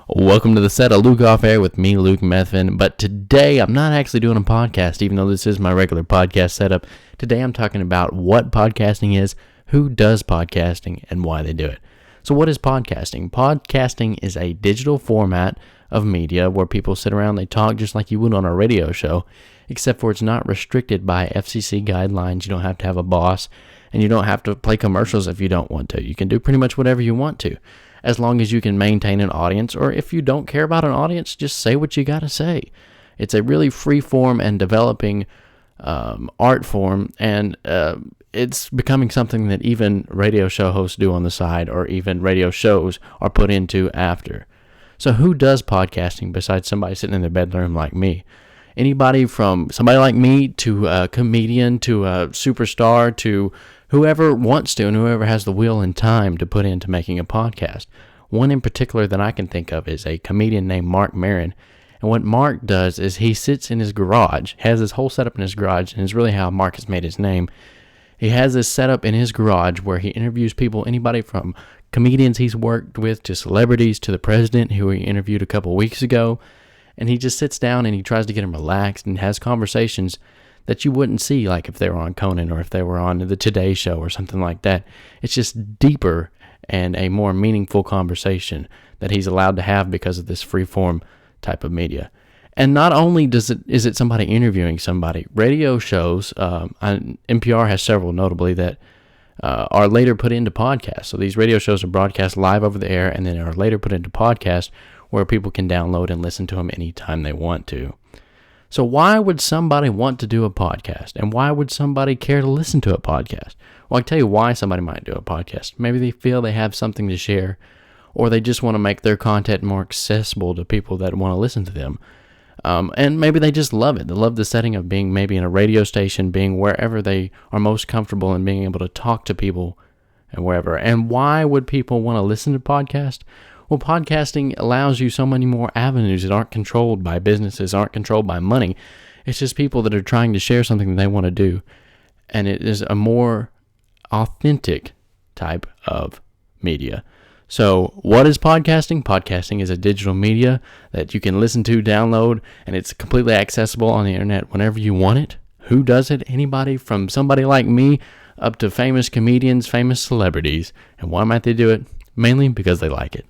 Welcome to the set of Luke Off Air with me, Luke Methvin. But today I'm not actually doing a podcast, even though this is my regular podcast setup. Today I'm talking about what podcasting is, who does podcasting, and why they do it. So what is podcasting? Podcasting is a digital format of media where people sit around, they talk just like you would on a radio show, except for it's not restricted by FCC guidelines. You don't have to have a boss, and you don't have to play commercials if you don't want to. You can do pretty much whatever you want to, as long as you can maintain an audience, or if you don't care about an audience, just say what you got to say. It's a really free form and developing art form, and it's becoming something that even radio show hosts do on the side, or even radio shows are put into after. So who does podcasting besides somebody sitting in their bedroom like me? Anybody from somebody like me to a comedian to a superstar to whoever wants to and whoever has the will and time to put into making a podcast. One in particular that I can think of is a comedian named Marc Maron. And what Marc does is he sits in his garage, has his whole setup in his garage, and it's really how Marc has made his name. He has this setup in his garage where he interviews people, anybody from comedians he's worked with to celebrities to the president who he interviewed a couple weeks ago. And he just sits down and he tries to get them relaxed and has conversations that you wouldn't see, like if they were on Conan or if they were on the Today Show or something like that. It's just deeper and a more meaningful conversation that he's allowed to have because of this free-form type of media. And not only is it somebody interviewing somebody, radio shows, NPR has several notably that are later put into podcasts. So these radio shows are broadcast live over the air and then are later put into podcasts where people can download and listen to them anytime they want to. So why would somebody want to do a podcast? And why would somebody care to listen to a podcast? Well, I can tell you why somebody might do a podcast. Maybe they feel they have something to share, or they just want to make their content more accessible to people that want to listen to them. And maybe they just love it. They love the setting of being maybe in a radio station, being wherever they are most comfortable and being able to talk to people and wherever. And why would people want to listen to podcasts? Well, podcasting allows you so many more avenues that aren't controlled by businesses, aren't controlled by money. It's just people that are trying to share something that they want to do. And it is a more authentic type of media. So what is podcasting? Podcasting is a digital media that you can listen to, download, and it's completely accessible on the internet whenever you want it. Who does it? Anybody from somebody like me up to famous comedians, famous celebrities. And why might they do it? Mainly because they like it.